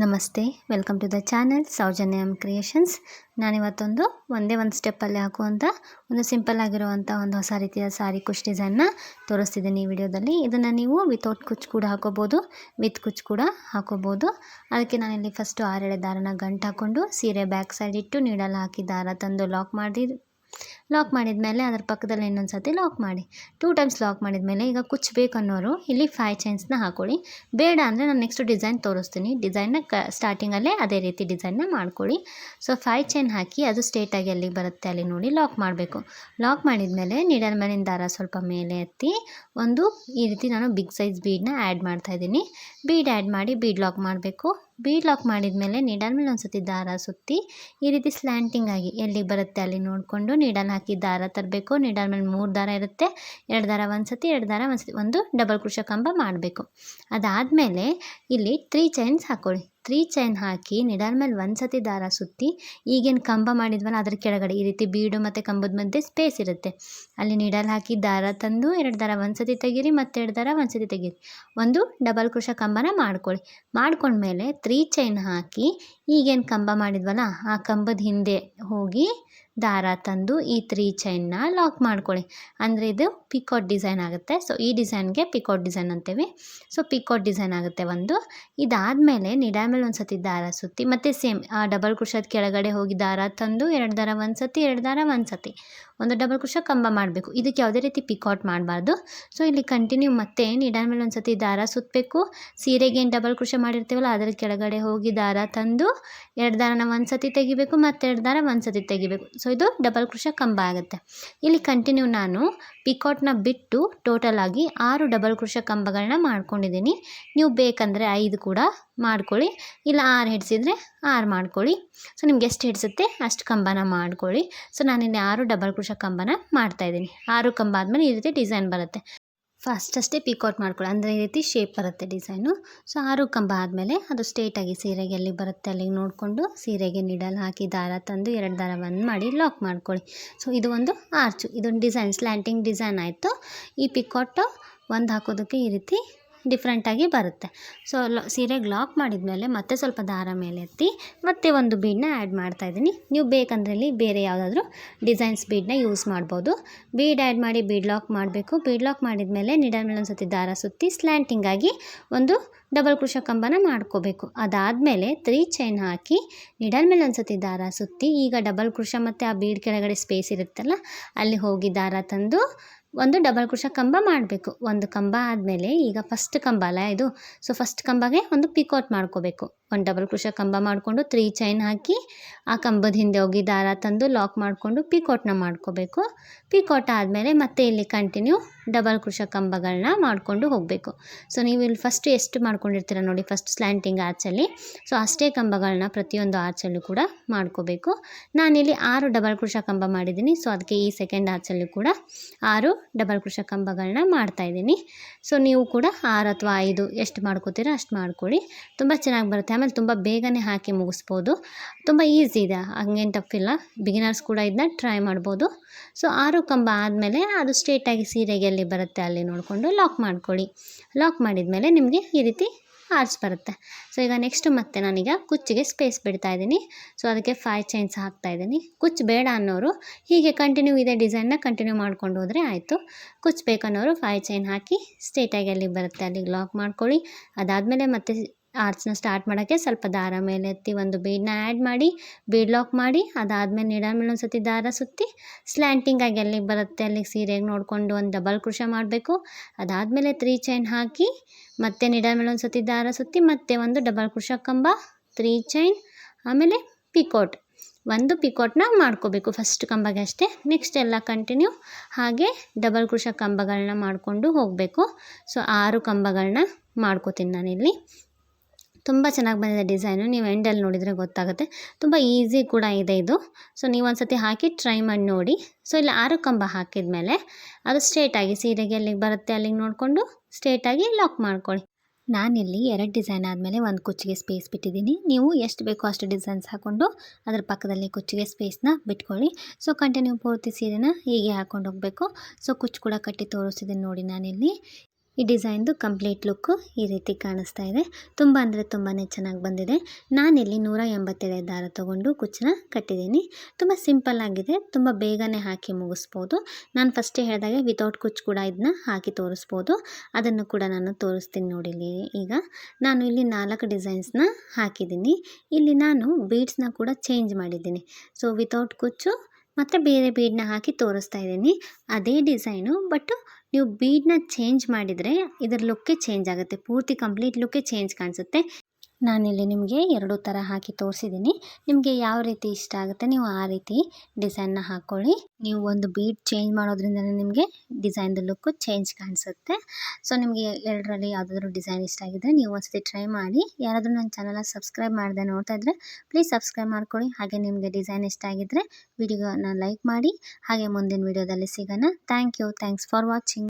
ನಮಸ್ತೆ, welcome to the channel Soujanyam creations. ನಾನಿವತ್ತೊಂದು ಒಂದೇ ಒಂದು ಸ್ಟೆಪ್ಪಲ್ಲಿ ಹಾಕುವಂಥ ಒಂದು ಸಿಂಪಲ್ ಆಗಿರುವಂಥ ಒಂದು ಹೊಸ ರೀತಿಯ ಸಾರಿ ಕುಚ್ ಡಿಸೈನ್ನ ತೋರಿಸ್ತಿದ್ದೀನಿ ಈ ವಿಡಿಯೋದಲ್ಲಿ. ಇದನ್ನು ನೀವು ವಿತೌಟ್ ಕುಚ್ ಕೂಡ ಹಾಕೋಬೋದು, ವಿತ್ ಕುಚ್ ಕೂಡ ಹಾಕೋಬೋದು. ಅದಕ್ಕೆ ನಾನಿಲ್ಲಿ ಫಸ್ಟು 6 ದಾರನ ಗಂಟು ಹಾಕ್ಕೊಂಡು ಸೀರೆ ಬ್ಯಾಕ್ ಸೈಡ್ ಇಟ್ಟು ನೀಡಲ್ ಹಾಕಿ ದಾರ ತಂದು ಲಾಕ್ ಮಾಡಿದ ಮೇಲೆ ಅದರ ಪಕ್ಕದಲ್ಲಿ ಇನ್ನೊಂದು ಸರ್ತಿ ಲಾಕ್ ಮಾಡಿ 2 ಟೈಮ್ಸ್ ಲಾಕ್ ಮಾಡಿದ ಮೇಲೆ ಈಗ ಕುಚ್ ಬೇಕನ್ನೋರು ಇಲ್ಲಿ 5 ಚೈನ್ಸ್ನ ಹಾಕೊಳ್ಳಿ. ಬೇಡ ಅಂದರೆ ನಾನು ನೆಕ್ಸ್ಟ್ ಡಿಸೈನ್ ತೋರಿಸ್ತೀನಿ. ಡಿಸೈನ್ನ ಸ್ಟಾರ್ಟಿಂಗಲ್ಲೇ ಅದೇ ರೀತಿ ಡಿಸೈನ್ನ ಮಾಡ್ಕೊಳ್ಳಿ. ಸೊ 5 ಚೈನ್ ಹಾಕಿ ಅದು ಸ್ಟ್ರೇಟಾಗಿ ಎಲ್ಲಿಗೆ ಬರುತ್ತೆ ಅಲ್ಲಿ ನೋಡಿ ಲಾಕ್ ಮಾಡಬೇಕು. ಲಾಕ್ ಮಾಡಿದ ಮೇಲೆ ನೀಡಲ್ ಮೇಲಿನ ದಾರ ಸ್ವಲ್ಪ ಮೇಲೆ ಎತ್ತಿ ಈ ರೀತಿ ನಾನು ಬಿಗ್ ಸೈಜ್ ಬೀಡನ್ನ ಆ್ಯಡ್ ಮಾಡ್ತಾಯಿದ್ದೀನಿ. ಬೀಡ್ ಆ್ಯಡ್ ಮಾಡಿ ಬೀಡ್ ಲಾಕ್ ಮಾಡಬೇಕು. ಬೀಡ್ ಲಾಕ್ ಮಾಡಿದ ಮೇಲೆ ನೀಡಲ್ ಮೇಲೆ ಒಂದು ಸತಿ ದಾರ ಸುತ್ತಿ ಈ ರೀತಿ ಸ್ಲ್ಯಾಂಟಿಂಗ್ ಆಗಿ ಎಲ್ಲಿಗೆ ಬರುತ್ತೆ ಅಲ್ಲಿ ನೋಡಿಕೊಂಡು ನೀಡಲ್ ಹಾಕಿ ದಾರ ತರಬೇಕು. ನೀಡಲ್ ಮೇಲೆ 3 ದಾರ ಇರುತ್ತೆ, 2 ದಾರ ಒಂದು ಸತಿ, 2 ದಾರ ಒಂದು ಸತಿ, ಒಂದು ಡಬಲ್ ಕ್ರೋಶೆ ಕಂಬ ಮಾಡಬೇಕು. ಅದಾದಮೇಲೆ ಇಲ್ಲಿ 3 ಚೈನ್ಸ್ ಹಾಕ್ಕೊಳ್ಳಿ. 3 ಚೈನ್ ಹಾಕಿ ನೀಡಲ್ ಮೇಲೆ ಒಂದು ಸತಿ ದಾರ ಸುತ್ತಿ ಈಗೇನು ಕಂಬ ಮಾಡಿದ್ವಲ್ಲ ಅದ್ರ ಕೆಳಗಡೆ ಈ ರೀತಿ ಬೀಡು ಮತ್ತು ಕಂಬದ ಮಧ್ಯೆ ಸ್ಪೇಸ್ ಇರುತ್ತೆ, ಅಲ್ಲಿ ನೀಡಲ್ ಹಾಕಿ ದಾರ ತಂದು 2 ದಾರ ಒಂದು ಸತಿ ತೆಗೀರಿ, ಮತ್ತು 2 ದಾರ ಒಂದು ಸತಿ ತೆಗೀರಿ, ಒಂದು ಡಬಲ್ ಕ್ರೋಶೆ ಕಂಬನ ಮಾಡ್ಕೊಳ್ಳಿ. ಮಾಡ್ಕೊಂಡ್ಮೇಲೆ 3 ಚೈನ್ ಹಾಕಿ ಈಗೇನು ಕಂಬ ಮಾಡಿದ್ವಲ್ಲ ಆ ಕಂಬದ ಹಿಂದೆ ಹೋಗಿ ದಾರ ತಂದು ಈ 3 ಚೈನ್ನ ಲಾಕ್ ಮಾಡ್ಕೊಳ್ಳಿ. ಅಂದರೆ ಇದು ಪಿಕಾಟ್ ಡಿಸೈನ್ ಆಗುತ್ತೆ. ಸೊ ಈ ಡಿಸೈನ್ಗೆ ಪಿಕಾಟ್ ಡಿಸೈನ್ ಅಂತೀವಿ. ಸೊ ಪಿಕಾಟ್ ಡಿಸೈನ್ ಆಗುತ್ತೆ ಒಂದು. ಇದಾದಮೇಲೆ ನೀಡಲ್ ಮೇಲೆ ಒಂದು ಸತಿ ದಾರ ಸುತ್ತಿ ಮತ್ತೆ ಸೇಮ್ ಆ ಡಬಲ್ ಕ್ರೋಶದ ಕೆಳಗಡೆ ಹೋಗಿ ದಾರ ತಂದು 2 ದಾರ ಒಂದು ಸತಿ, 2 ದಾರ ಒಂದು ಸತಿ, ಒಂದು ಡಬಲ್ ಕ್ರೋಶೆ ಕಂಬ ಮಾಡಬೇಕು. ಇದಕ್ಕೆ ಯಾವುದೇ ರೀತಿ ಪಿಕಾಟ್ ಮಾಡಬಾರ್ದು. ಸೊ ಇಲ್ಲಿ ಕಂಟಿನ್ಯೂ ಮತ್ತೆ ನೀಡಲ್ ಮೇಲೆ ಒಂದು ಸತಿ ದಾರ ಸುತ್ತಬೇಕು. ಸೀರೆಗೆ ಏನು ಡಬಲ್ ಕ್ರೋಶೆ ಮಾಡಿರ್ತೀವಲ್ಲ ಅದರ ಕೆಳಗಡೆ ಹೋಗಿ ದಾರ ತಂದು 2 ದಾರನ ಒಂದು ಸತಿ ತೆಗಿಬೇಕು, ಮತ್ತು 2 ದಾರ ಒಂದು ಸತಿ ತೆಗಿಬೇಕು. ಸೊ ಇದು ಡಬಲ್ ಕ್ರೋಶೆ ಕಂಬ ಆಗುತ್ತೆ. ಇಲ್ಲಿ ಕಂಟಿನ್ಯೂ ನಾನು ಪಿಕಾಟ್ನ ಬಿಟ್ಟು ಟೋಟಲ್ ಆಗಿ 6 ಡಬಲ್ ಕ್ರೋಶೆ ಕಂಬಗಳನ್ನ ಮಾಡ್ಕೊಂಡಿದ್ದೀನಿ. ನೀವು ಬೇಕಂದರೆ 5 ಕೂಡ ಮಾಡ್ಕೊಳ್ಳಿ, ಇಲ್ಲ 6 ಹಿಡಿಸಿದ್ರೆ 6 ಮಾಡ್ಕೊಳ್ಳಿ. ಸೊ ನಿಮ್ಗೆ ಎಷ್ಟು ಹಿಡಿಸುತ್ತೆ ಅಷ್ಟು ಕಂಬನ ಮಾಡ್ಕೊಳ್ಳಿ. ಸೊ ನಾನಿಲ್ಲಿ 6 ಡಬಲ್ ಕ್ರೋಶೆ ಕಂಬನ ಮಾಡ್ತಾಯಿದ್ದೀನಿ. 6 ಕಂಬ ಆದಮೇಲೆ ಈ ರೀತಿ ಡಿಸೈನ್ ಬರುತ್ತೆ. ಫಸ್ಟಷ್ಟೇ ಪಿಕಾಟ್ ಮಾಡ್ಕೊಳ್ಳಿ, ಅಂದರೆ ಈ ರೀತಿ ಶೇಪ್ ಬರುತ್ತೆ ಡಿಸೈನು. ಸೊ 6 ಕಂಬ ಆದಮೇಲೆ ಅದು ಸ್ಟ್ರೇಟಾಗಿ ಸೀರೆಗೆ ಎಲ್ಲಿ ಬರುತ್ತೆ ಅಲ್ಲಿಗೆ ನೋಡಿಕೊಂಡು ಸೀರೆಗೆ ನೀಡಲ್ ಹಾಕಿ ದಾರ ತಂದು 2 ದಾರ ಬಂದ್ ಮಾಡಿ ಲಾಕ್ ಮಾಡ್ಕೊಳ್ಳಿ. ಸೊ ಇದು ಒಂದು ಆರ್ಚು, ಇದೊಂದು ಡಿಸೈನ್ ಸ್ಲ್ಯಾಂಟಿಂಗ್ ಡಿಸೈನ್ ಆಯಿತು. ಈ ಪಿಕಾಟು ಒಂದು ಹಾಕೋದಕ್ಕೆ ಈ ರೀತಿ ಡಿಫ್ರೆಂಟಾಗಿ ಬರುತ್ತೆ. ಸೊ ಸೀರೆಗೆ ಲಾಕ್ ಮಾಡಿದ ಮೇಲೆ ಮತ್ತೆ ಸ್ವಲ್ಪ ದಾರ ಮೇಲೆ ಎತ್ತಿ ಮತ್ತೆ ಒಂದು ಬೀಡನ್ನ ಆ್ಯಡ್ ಮಾಡ್ತಾಯಿದ್ದೀನಿ. ನೀವು ಬೇಕಂದ್ರೆ ಇಲ್ಲಿ ಬೇರೆ ಯಾವುದಾದ್ರೂ ಡಿಸೈನ್ಸ್ ಬೀಡನ್ನ ಯೂಸ್ ಮಾಡ್ಬೋದು. ಬೀಡ್ ಆ್ಯಡ್ ಮಾಡಿ ಬೀಡ್ ಲಾಕ್ ಮಾಡಬೇಕು. ಬೀಡ್ ಲಾಕ್ ಮಾಡಿದ ಮೇಲೆ ನೀಡಲ್ ಮೇಲೆ ಒಂದು ಸತಿ ದಾರ ಸುತ್ತಿ ಸ್ಲ್ಯಾಂಟಿಂಗ್ ಆಗಿ ಒಂದು ಡಬಲ್ ಕ್ರೋಶೆ ಕಂಬನ ಮಾಡ್ಕೋಬೇಕು. ಅದಾದಮೇಲೆ 3 ಚೈನ್ ಹಾಕಿ ನೀಡಲ್ ಮೇಲೆ ಒಂದು ಸತಿ ದಾರ ಸುತ್ತಿ ಈಗ ಡಬಲ್ ಕ್ರೋಶೆ ಮತ್ತು ಆ ಬೀಡ್ ಕೆಳಗಡೆ ಸ್ಪೇಸ್ ಇರುತ್ತಲ್ಲ ಅಲ್ಲಿ ಹೋಗಿ ದಾರ ತಂದು ಒಂದು ಡಬಲ್ ಕ್ರೋಶೆ ಕಂಬ ಮಾಡಬೇಕು. ಒಂದು ಕಂಬ ಆದಮೇಲೆ ಈಗ ಫಸ್ಟ್ ಕಂಬ ಅಲ್ಲ ಇದು, ಸೊ ಫಸ್ಟ್ ಕಂಬಗೆ ಒಂದು ಪಿಕಾಟ್ ಮಾಡ್ಕೋಬೇಕು. ಒಂದು ಡಬಲ್ ಕ್ರೋಶೆ ಕಂಬ ಮಾಡಿಕೊಂಡು 3 ಚೈನ್ ಹಾಕಿ ಆ ಕಂಬದ ಹಿಂದೆ ಹೋಗಿ ದಾರ ತಂದು ಲಾಕ್ ಮಾಡಿಕೊಂಡು ಪಿಕಾಟ್ನ ಮಾಡ್ಕೋಬೇಕು. ಪಿಕಾಟ್ ಆದಮೇಲೆ ಮತ್ತೆ ಇಲ್ಲಿ ಕಂಟಿನ್ಯೂ ಡಬಲ್ ಕ್ರೋಶೆ ಕಂಬಗಳನ್ನ ಮಾಡಿಕೊಂಡು ಹೋಗಬೇಕು. ಸೊ ನೀವು ಇಲ್ಲಿ ಫಸ್ಟ್ ಎಷ್ಟು ಮಾಡ್ಕೊಂಡಿರ್ತೀರ ನೋಡಿ, ಫಸ್ಟ್ ಸ್ಲ್ಯಾಂಟಿಂಗ್ ಆರ್ಚಲ್ಲಿ, ಸೊ ಅಷ್ಟೇ ಕಂಬಗಳನ್ನ ಪ್ರತಿಯೊಂದು ಆರ್ಚಲ್ಲೂ ಕೂಡ ಮಾಡ್ಕೋಬೇಕು. ನಾನಿಲ್ಲಿ 6 ಡಬಲ್ ಕ್ರೋಶೆ ಕಂಬ ಮಾಡಿದ್ದೀನಿ. ಸೊ ಅದಕ್ಕೆ ಈ ಸೆಕೆಂಡ್ ಆರ್ಚಲ್ಲೂ ಕೂಡ 6 ಡಬಲ್ ಕ್ರೋಶೆ ಕಂಬಗಳನ್ನ ಮಾಡ್ತಾಯಿದ್ದೀನಿ. ಸೊ ನೀವು ಕೂಡ 6 ಅಥವಾ 5 ಎಷ್ಟು ಮಾಡ್ಕೋತೀರ ಅಷ್ಟು ಮಾಡ್ಕೊಳ್ಳಿ, ತುಂಬ ಚೆನ್ನಾಗಿ ಬರುತ್ತೆ. ಆಮೇಲೆ ತುಂಬ ಬೇಗನೆ ಹಾಕಿ ಮುಗಿಸ್ಬೋದು, ತುಂಬ ಈಸಿ ಇದೆ, ಹಂಗೇನು ಟಫಿಲ್ಲ. ಬಿಗಿನರ್ಸ್ ಕೂಡ ಇದನ್ನ ಟ್ರೈ ಮಾಡ್ಬೋದು. ಸೊ 6 ಕಂಬ ಆದಮೇಲೆ ಅದು ಸ್ಟ್ರೇಟಾಗಿ ಸೀರೆಗೆ ಎಲ್ಲಿ ಬರುತ್ತೆ ಅಲ್ಲಿ ನೋಡಿಕೊಂಡು ಲಾಕ್ ಮಾಡ್ಕೊಳ್ಳಿ. ಲಾಕ್ ಮಾಡಿದ ಮೇಲೆ ನಿಮಗೆ ಈ ರೀತಿ ಆರ್ಚ್ ಬರುತ್ತೆ. ಸೊ ಈಗ ನೆಕ್ಸ್ಟ್ ಮತ್ತೆ ನಾನೀಗ ಕುಚ್ಚಿಗೆ ಸ್ಪೇಸ್ ಬಿಡ್ತಾ ಇದ್ದೀನಿ. ಸೊ ಅದಕ್ಕೆ 5 ಚೈನ್ಸ್ ಹಾಕ್ತಾಯಿದ್ದೀನಿ. ಕುಚ್ಚು ಬೇಡ ಅನ್ನೋರು ಹೀಗೆ ಕಂಟಿನ್ಯೂ ಇದೇ ಡಿಸೈನ್ನ ಕಂಟಿನ್ಯೂ ಮಾಡ್ಕೊಂಡು ಹೋದರೆ ಆಯಿತು. ಕುಚ್ಚು ಬೇಕನ್ನೋರು 5 ಚೈನ್ ಹಾಕಿ ಸ್ಟ್ರೇಟಾಗಿ ಎಲ್ಲಿಗೆ ಬರುತ್ತೆ ಅಲ್ಲಿಗೆ ಲಾಕ್ ಮಾಡ್ಕೊಳ್ಳಿ. ಅದಾದಮೇಲೆ ಮತ್ತೆ ಆರ್ಚ್ನ ಸ್ಟಾರ್ಟ್ ಮಾಡೋಕ್ಕೆ ಸ್ವಲ್ಪ ದಾರ ಮೇಲೆ ಎತ್ತಿ ಒಂದು ಬೀಡನ್ನ ಆ್ಯಡ್ ಮಾಡಿ ಬೀಡ್ ಲಾಕ್ ಮಾಡಿ ಅದಾದಮೇಲೆ ನೀಡಲ್ ಮೇಲೆ ಒಂದು ಸತಿ ದಾರ ಸುತ್ತಿ ಸ್ಲ್ಯಾಂಟಿಂಗಾಗಿ ಎಲ್ಲಿಗೆ ಬರುತ್ತೆ ಅಲ್ಲಿಗೆ ಸೀರೆಗೆ ನೋಡಿಕೊಂಡು ಒಂದು ಡಬಲ್ ಕ್ರೋಶೆ ಮಾಡಬೇಕು. ಅದಾದಮೇಲೆ 3 ಚೈನ್ ಹಾಕಿ ಮತ್ತೆ ನೀಡಲ್ ಮೇಲೆ ಒಂದು ಸತಿ ದಾರ ಸುತ್ತಿ ಮತ್ತೆ ಒಂದು ಡಬಲ್ ಕ್ರೋಶೆ ಕಂಬ, 3 ಚೈನ್, ಆಮೇಲೆ ಪಿಕಾಟ್, ಒಂದು ಪಿಕಾಟ್ನ ಮಾಡ್ಕೋಬೇಕು ಫಸ್ಟ್ ಕಂಬಗೆ ಅಷ್ಟೇ. ನೆಕ್ಸ್ಟ್ ಎಲ್ಲ ಕಂಟಿನ್ಯೂ ಹಾಗೆ ಡಬಲ್ ಕ್ರೋಶೆ ಕಂಬಗಳನ್ನ ಮಾಡಿಕೊಂಡು ಹೋಗಬೇಕು. ಸೊ 6 ಕಂಬಗಳನ್ನ ಮಾಡ್ಕೋತೀನಿ ನಾನಿಲ್ಲಿ. ತುಂಬ ಚೆನ್ನಾಗಿ ಬಂದಿದೆ ಡಿಸೈನು, ನೀವು ಎಂಡಲ್ಲಿ ನೋಡಿದರೆ ಗೊತ್ತಾಗುತ್ತೆ. ತುಂಬ ಈಸಿ ಕೂಡ ಇದೆ ಇದು. ಸೊ ನೀವು ಒಂದು ಸತಿ ಹಾಕಿ ಟ್ರೈ ಮಾಡಿ ನೋಡಿ. ಸೊ ಇಲ್ಲಿ 6 ಕಂಬ ಹಾಕಿದ ಮೇಲೆ ಅದು ಸ್ಟ್ರೇಟಾಗಿ ಸೀರೆಗೆ ಎಲ್ಲಿಗೆ ಬರುತ್ತೆ ಅಲ್ಲಿಗೆ ನೋಡಿಕೊಂಡು ಸ್ಟ್ರೇಟಾಗಿ ಲಾಕ್ ಮಾಡ್ಕೊಳ್ಳಿ. ನಾನಿಲ್ಲಿ 2 ಡಿಸೈನ್ ಆದಮೇಲೆ ಒಂದು ಕುಚ್ಚಿಗೆ ಸ್ಪೇಸ್ ಬಿಟ್ಟಿದ್ದೀನಿ. ನೀವು ಎಷ್ಟು ಬೇಕೋ ಅಷ್ಟು ಡಿಸೈನ್ಸ್ ಹಾಕ್ಕೊಂಡು ಅದರ ಪಕ್ಕದಲ್ಲಿ ಕುಚ್ಚಿಗೆ ಸ್ಪೇಸ್ನ ಬಿಟ್ಕೊಳ್ಳಿ. ಸೊ ಕಂಟಿನ್ಯೂ ಪೂರ್ತಿ ಸೀರೆನ ಹೀಗೆ ಹಾಕ್ಕೊಂಡು ಹೋಗಬೇಕು. ಸೊ ಕುಚ್ಚು ಕೂಡ ಕಟ್ಟಿ ತೋರಿಸ್ತಿದ್ದೀನಿ ನೋಡಿ ನಾನಿಲ್ಲಿ. ಈ ಡಿಸೈನ್ದು ಕಂಪ್ಲೀಟ್ ಲುಕ್ಕು ಈ ರೀತಿ ಕಾಣಿಸ್ತಾ ಇದೆ. ತುಂಬ ಅಂದರೆ ತುಂಬಾ ಚೆನ್ನಾಗಿ ಬಂದಿದೆ. ನಾನಿಲ್ಲಿ 187 ದಾರ ತೊಗೊಂಡು ಕುಚ್ಚನ್ನ ಕಟ್ಟಿದ್ದೀನಿ. ತುಂಬ ಸಿಂಪಲ್ ಆಗಿದೆ, ತುಂಬ ಬೇಗನೆ ಹಾಕಿ ಮುಗಿಸ್ಬೋದು. ನಾನು ಫಸ್ಟೇ ಹೇಳಿದಾಗೆ ವಿತೌಟ್ ಕುಚ್ಚು ಕೂಡ ಇದನ್ನ ಹಾಕಿ ತೋರಿಸ್ಬೋದು. ಅದನ್ನು ಕೂಡ ನಾನು ತೋರಿಸ್ತೀನಿ ನೋಡಿಲಿ. ಈಗ ನಾನು ಇಲ್ಲಿ 4 ಡಿಸೈನ್ಸ್ನ ಹಾಕಿದ್ದೀನಿ. ಇಲ್ಲಿ ನಾನು ಬೀಡ್ಸ್ನ ಕೂಡ ಚೇಂಜ್ ಮಾಡಿದ್ದೀನಿ. ಸೊ ವಿತೌಟ್ ಕುಚ್ಚು ಮತ್ತು ಬೇರೆ ಬೀಡನ್ನ ಹಾಕಿ ತೋರಿಸ್ತಾ ಇದ್ದೀನಿ. ಅದೇ ಡಿಸೈನು, ಬಟ್ ನೀವು ಬೀಡನ್ನ ಚೇಂಜ್ ಮಾಡಿದರೆ ಇದರ ಲುಕ್ಕೇ ಚೇಂಜ್ ಆಗುತ್ತೆ, ಪೂರ್ತಿ ಕಂಪ್ಲೀಟ್ ಲುಕ್ಕೇ ಚೇಂಜ್ ಕಾಣಿಸುತ್ತೆ. ನಾನಿಲ್ಲಿ ನಿಮಗೆ 2 ಥರ ಹಾಕಿ ತೋರಿಸಿದ್ದೀನಿ. ನಿಮಗೆ ಯಾವ ರೀತಿ ಇಷ್ಟ ಆಗುತ್ತೆ ನೀವು ಆ ರೀತಿ ಡಿಸೈನ್ನ ಹಾಕ್ಕೊಳ್ಳಿ. ನೀವು ಒಂದು ಬೀಡ್ ಚೇಂಜ್ ಮಾಡೋದ್ರಿಂದ ನಿಮಗೆ ಡಿಸೈನ್ದು ಲುಕ್ಕು ಚೇಂಜ್ ಕಾಣಿಸುತ್ತೆ. ಸೊ ನಿಮಗೆ ಎರಡರಲ್ಲಿ ಯಾವುದಾದ್ರೂ ಡಿಸೈನ್ ಇಷ್ಟ ಆಗಿದ್ದರೆ ನೀವು ಒಂದ್ಸತಿ ಟ್ರೈ ಮಾಡಿ. ಯಾರಾದರೂ ನನ್ನ ಚಾನಲ್ನ ಸಬ್ಸ್ಕ್ರೈಬ್ ಮಾಡದೆ ನೋಡ್ತಾ ಇದ್ದರೆ ಪ್ಲೀಸ್ ಸಬ್ಸ್ಕ್ರೈಬ್ ಮಾಡ್ಕೊಳ್ಳಿ. ಹಾಗೆ ನಿಮಗೆ ಡಿಸೈನ್ ಇಷ್ಟ ಆಗಿದ್ದರೆ ವಿಡಿಯೋನ ಲೈಕ್ ಮಾಡಿ. ಹಾಗೆ ಮುಂದಿನ ವಿಡಿಯೋದಲ್ಲಿ ಸಿಗೋಣ. Thanks for watching.